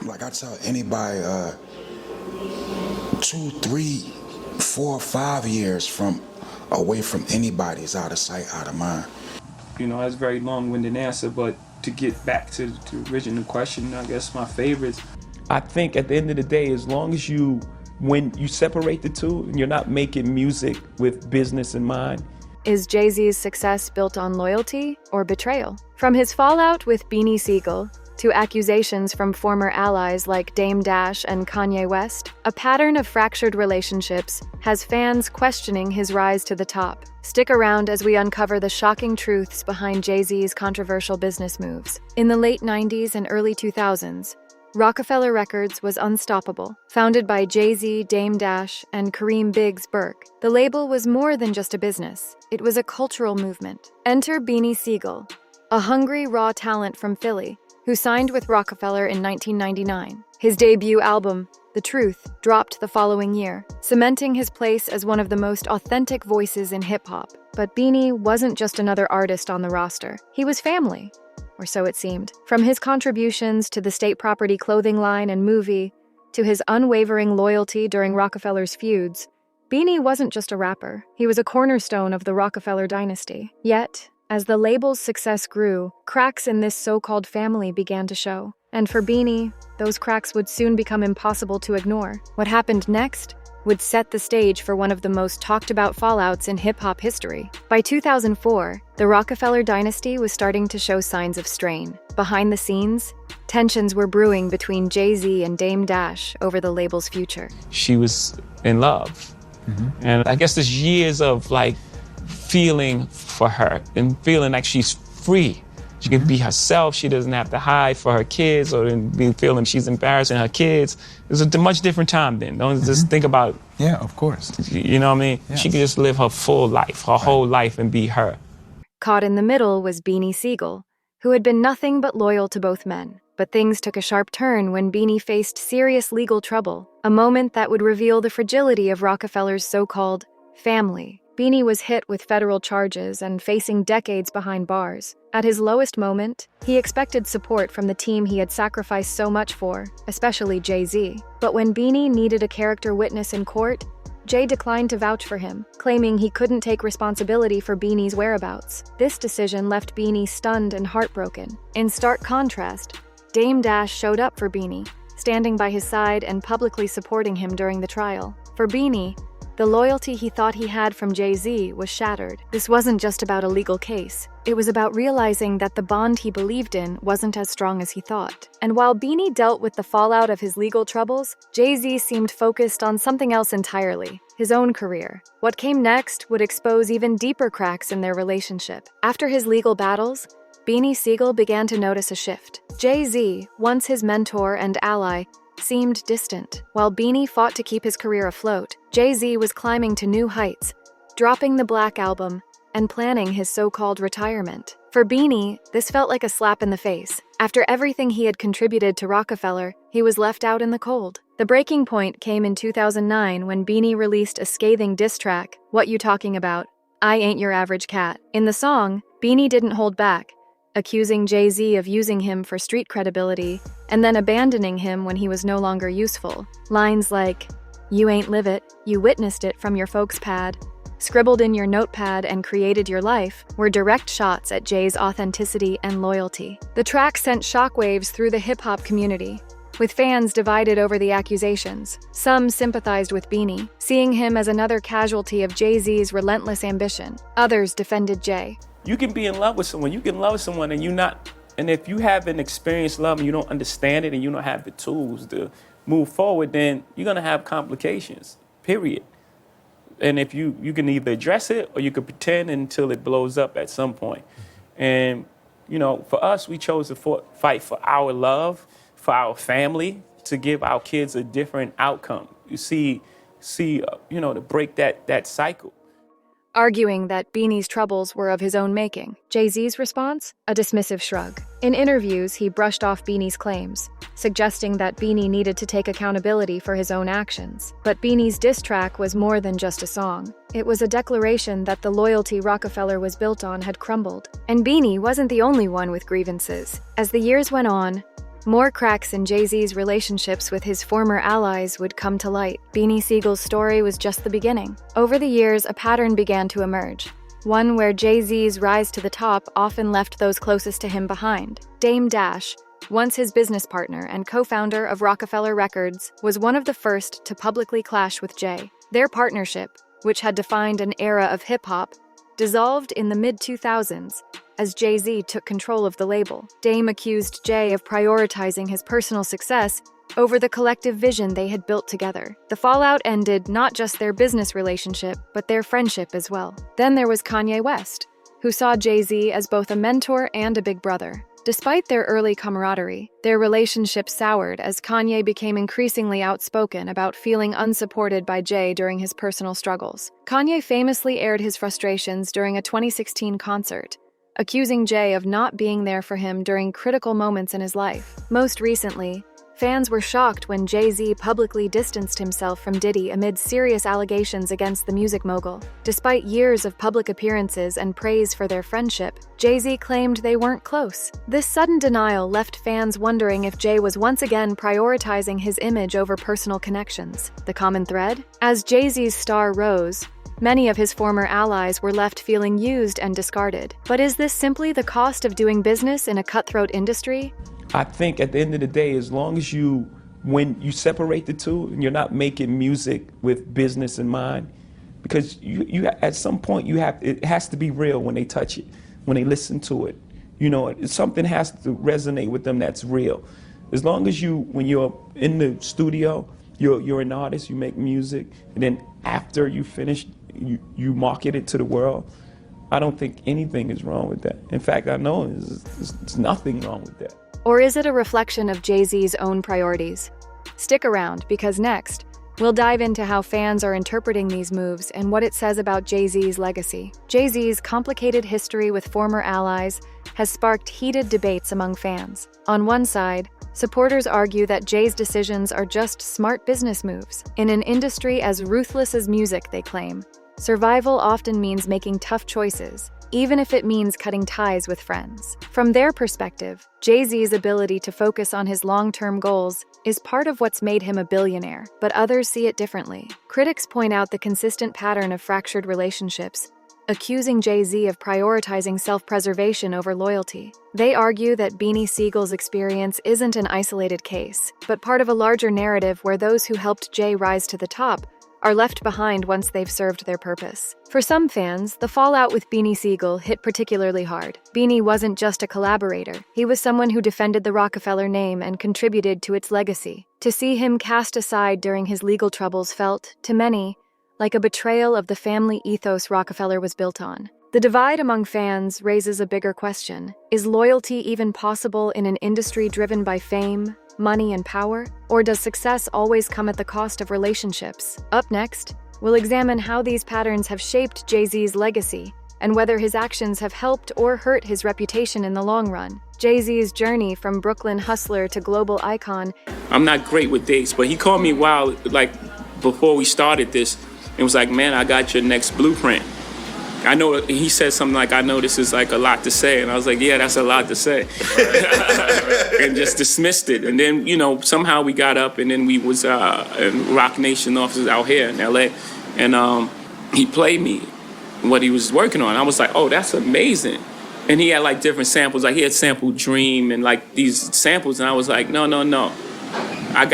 Like I tell anybody, 2, 3, 4, 5 years from away from anybody is out of sight, out of mind. You know, that's a very long-winded answer, but to get back to the original question, I guess my favorites. I think at the end of the day, as long as when you separate the two and you're not making music with business in mind. Is Jay-Z's success built on loyalty or betrayal? From his fallout with Beanie Sigel to accusations from former allies like Dame Dash and Kanye West, a pattern of fractured relationships has fans questioning his rise to the top. Stick around as we uncover the shocking truths behind Jay-Z's controversial business moves. In the late 90s and early 2000s, Rockefeller Records was unstoppable. Founded by Jay-Z, Dame Dash, and Kareem Burke, the label was more than just a business. It was a cultural movement. Enter Beanie Sigel, a hungry, raw talent from Philly, who signed with Rockefeller in 1999. His debut album, The Truth, dropped the following year, cementing his place as one of the most authentic voices in hip-hop. But Beanie wasn't just another artist on the roster. He was family, or so it seemed. From his contributions to the State Property clothing line and movie, to his unwavering loyalty during Rockefeller's feuds, Beanie wasn't just a rapper. He was a cornerstone of the Rockefeller dynasty. Yet, as the label's success grew, cracks in this so-called family began to show. And for Beanie, those cracks would soon become impossible to ignore. What happened next would set the stage for one of the most talked-about fallouts in hip-hop history. By 2004, the Rockefeller dynasty was starting to show signs of strain. Behind the scenes, tensions were brewing between Jay-Z and Dame Dash over the label's future. She was in love. And I guess there's years of like feeling for her and feeling like she's free. She can be herself. She doesn't have to hide for her kids or be feeling she's embarrassing her kids. It was a much different time then. Don't just think about. Yeah, of course. You know what I mean? Yes. She could just live her full life, her whole life, and be her. Caught in the middle was Beanie Sigel, who had been nothing but loyal to both men. But things took a sharp turn when Beanie faced serious legal trouble, a moment that would reveal the fragility of Rockefeller's so-called family. Beanie was hit with federal charges and facing decades behind bars. At his lowest moment, he expected support from the team he had sacrificed so much for, especially Jay-Z. But when Beanie needed a character witness in court, Jay declined to vouch for him, claiming he couldn't take responsibility for Beanie's whereabouts. This decision left Beanie stunned and heartbroken. In stark contrast, Dame Dash showed up for Beanie, standing by his side and publicly supporting him during the trial. For Beanie, the loyalty he thought he had from Jay-Z was shattered. This wasn't just about a legal case. It was about realizing that the bond he believed in wasn't as strong as he thought. And while Beanie dealt with the fallout of his legal troubles, Jay-Z seemed focused on something else entirely, his own career. What came next would expose even deeper cracks in their relationship. After his legal battles, Beanie Sigel began to notice a shift. Jay-Z, once his mentor and ally, seemed distant. While Beanie fought to keep his career afloat, Jay-Z was climbing to new heights, dropping the Black Album and planning his so-called retirement. For Beanie, this felt like a slap in the face. After everything he had contributed to Rockefeller, he was left out in the cold. The breaking point came in 2009 when Beanie released a scathing diss track, "What You Talking About? I Ain't Your Average Cat." In the song, Beanie didn't hold back, accusing Jay-Z of using him for street credibility and then abandoning him when he was no longer useful. Lines like, "You ain't live it, you witnessed it from your folks' pad," scribbled in your notepad and created your life, were direct shots at Jay's authenticity and loyalty. The track sent shockwaves through the hip-hop community, with fans divided over the accusations. Some sympathized with Beanie, seeing him as another casualty of Jay-Z's relentless ambition. Others defended Jay. You can be in love with someone. You can love someone and if you haven't experienced love and you don't understand it and you don't have the tools to move forward, then you're gonna have complications, period. And if you can either address it or you can pretend until it blows up at some point. And, you know, for us, we chose to fight for our love, for our family, to give our kids a different outcome. You see, to break that cycle. Arguing that Beanie's troubles were of his own making. Jay-Z's response? A dismissive shrug. In interviews, he brushed off Beanie's claims, suggesting that Beanie needed to take accountability for his own actions. But Beanie's diss track was more than just a song. It was a declaration that the loyalty Rockefeller was built on had crumbled. And Beanie wasn't the only one with grievances. As the years went on, More cracks in Jay-Z's relationships with his former allies would come to light. Beanie Sigel's story was just the beginning. Over the years, a pattern began to emerge. One where Jay-Z's rise to the top often left those closest to him behind. Dame Dash, once his business partner and co-founder of Rockefeller Records, was one of the first to publicly clash with Jay. Their partnership, which had defined an era of hip-hop, dissolved in the mid-2000s as Jay-Z took control of the label. Dame accused Jay of prioritizing his personal success over the collective vision they had built together. The fallout ended not just their business relationship, but their friendship as well. Then there was Kanye West, who saw Jay-Z as both a mentor and a big brother. Despite their early camaraderie, their relationship soured as Kanye became increasingly outspoken about feeling unsupported by Jay during his personal struggles. Kanye famously aired his frustrations during a 2016 concert, accusing Jay of not being there for him during critical moments in his life. Most recently, fans were shocked when Jay-Z publicly distanced himself from Diddy amid serious allegations against the music mogul. Despite years of public appearances and praise for their friendship, Jay-Z claimed they weren't close. This sudden denial left fans wondering if Jay was once again prioritizing his image over personal connections. The common thread? As Jay-Z's star rose, many of his former allies were left feeling used and discarded. But is this simply the cost of doing business in a cutthroat industry? I think at the end of the day, as long as when you separate the two and you're not making music with business in mind, because you at some point it has to be real when they touch it, when they listen to it. Something has to resonate with them that's real. As long as when you're in the studio, you're an artist, you make music, and then after you finish, you market it to the world. I don't think anything is wrong with that. In fact, I know there's nothing wrong with that. Or is it a reflection of Jay-Z's own priorities? Stick around, because next, we'll dive into how fans are interpreting these moves and what it says about Jay-Z's legacy. Jay-Z's complicated history with former allies has sparked heated debates among fans. On one side, supporters argue that Jay's decisions are just smart business moves. In an industry as ruthless as music, they claim, survival often means making tough choices, even if it means cutting ties with friends. From their perspective, Jay-Z's ability to focus on his long-term goals is part of what's made him a billionaire, but others see it differently. Critics point out the consistent pattern of fractured relationships, accusing Jay-Z of prioritizing self-preservation over loyalty. They argue that Beanie Sigel's experience isn't an isolated case, but part of a larger narrative where those who helped Jay rise to the top are left behind once they've served their purpose. For some fans, the fallout with Beanie Sigel hit particularly hard. Beanie wasn't just a collaborator. He was someone who defended the Rockefeller name and contributed to its legacy. To see him cast aside during his legal troubles felt, to many, like a betrayal of the family ethos Rockefeller was built on. The divide among fans raises a bigger question. Is loyalty even possible in an industry driven by fame, money, and power? Or does success always come at the cost of relationships? Up next, we'll examine how these patterns have shaped Jay-Z's legacy and whether his actions have helped or hurt his reputation in the long run. Jay-Z's journey from Brooklyn hustler to global icon. I'm not great with dates, but he called me before we started this and was like, man, I got your next blueprint. I know he said something like, I know this is like a lot to say. And I was like, yeah, that's a lot to say. And just dismissed it. And then, somehow we got up and then we was in Rock Nation offices out here in LA. And he played me what he was working on. I was like, oh, that's amazing. And he had different samples. He had sampled Dream and these samples. And I was like, no. I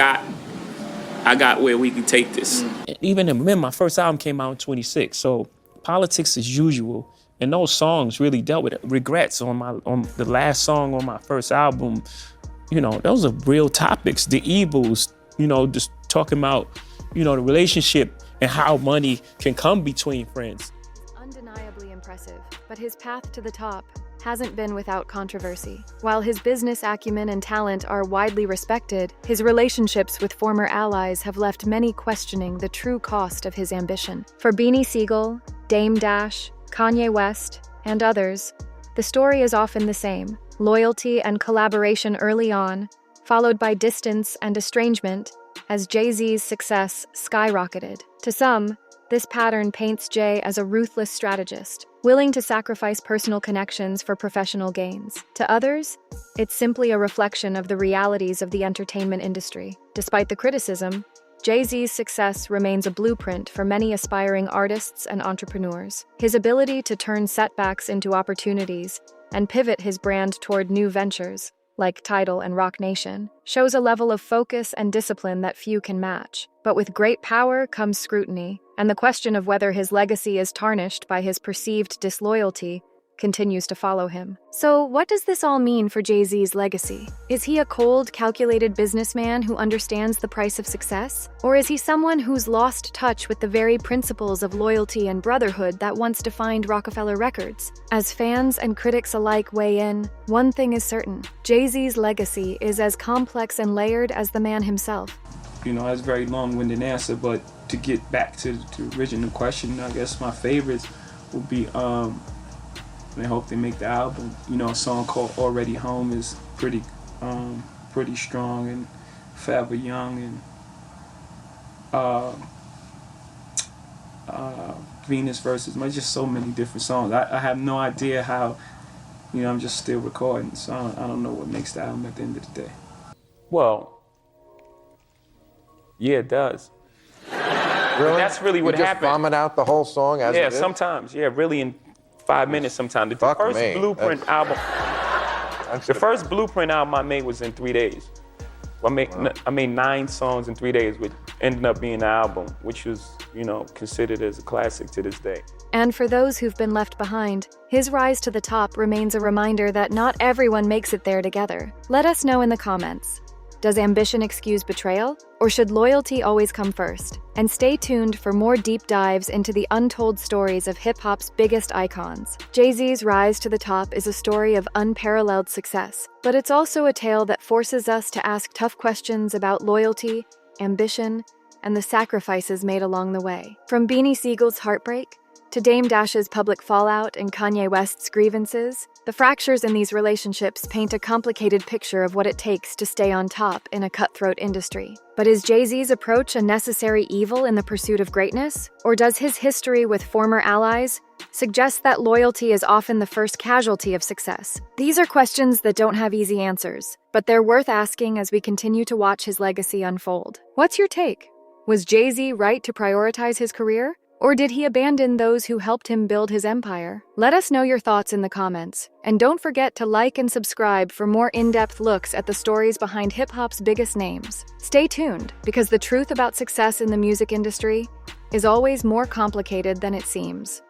got where we can take this. Even remember, my first album came out in 26. So politics as usual, and those songs really dealt with it. Regrets on the last song on my first album, those are real topics. The evils, just talking about, the relationship and how money can come between friends. Undeniably impressive, but his path to the top hasn't been without controversy. While his business acumen and talent are widely respected, his relationships with former allies have left many questioning the true cost of his ambition. For Beanie Sigel, Dame Dash, Kanye West, and others, the story is often the same: loyalty and collaboration early on, followed by distance and estrangement as Jay-Z's success skyrocketed. To some, this pattern paints Jay as a ruthless strategist, willing to sacrifice personal connections for professional gains. To others, it's simply a reflection of the realities of the entertainment industry. Despite the criticism, Jay-Z's success remains a blueprint for many aspiring artists and entrepreneurs. His ability to turn setbacks into opportunities and pivot his brand toward new ventures, like Tidal and Roc Nation, shows a level of focus and discipline that few can match. But with great power comes scrutiny, and the question of whether his legacy is tarnished by his perceived disloyalty continues to follow him. So, what does this all mean for Jay-Z's legacy? Is he a cold, calculated businessman who understands the price of success? Or is he someone who's lost touch with the very principles of loyalty and brotherhood that once defined Rockefeller Records? As fans and critics alike weigh in, one thing is certain: Jay-Z's legacy is as complex and layered as the man himself. That's a very long-winded answer, but to get back to the original question, I guess my favorites would be I hope they make the album. A song called Already Home is pretty strong, and Forever Young, and Venus Versus, just so many different songs. I have no idea how, I'm just still recording, so I don't know what makes the album at the end of the day. Well, yeah, it does. Really? That's really what you just happened. Vomit out the whole song as it is? Yeah, sometimes. Yeah, really in 5 minutes sometimes. The Fuck first me. Blueprint album. The first Blueprint album I made was in 3 days. I made 9 songs in 3 days, which ended up being an album, which was, considered as a classic to this day. And for those who've been left behind, his rise to the top remains a reminder that not everyone makes it there together. Let us know in the comments. Does ambition excuse betrayal? Or should loyalty always come first? And stay tuned for more deep dives into the untold stories of hip-hop's biggest icons. Jay-Z's rise to the top is a story of unparalleled success, but it's also a tale that forces us to ask tough questions about loyalty, ambition, and the sacrifices made along the way. From Beanie Siegel's heartbreak to Dame Dash's public fallout and Kanye West's grievances, the fractures in these relationships paint a complicated picture of what it takes to stay on top in a cutthroat industry. But is Jay-Z's approach a necessary evil in the pursuit of greatness? Or does his history with former allies suggest that loyalty is often the first casualty of success? These are questions that don't have easy answers, but they're worth asking as we continue to watch his legacy unfold. What's your take? Was Jay-Z right to prioritize his career? Or did he abandon those who helped him build his empire? Let us know your thoughts in the comments. And don't forget to like and subscribe for more in-depth looks at the stories behind hip-hop's biggest names. Stay tuned, because the truth about success in the music industry is always more complicated than it seems.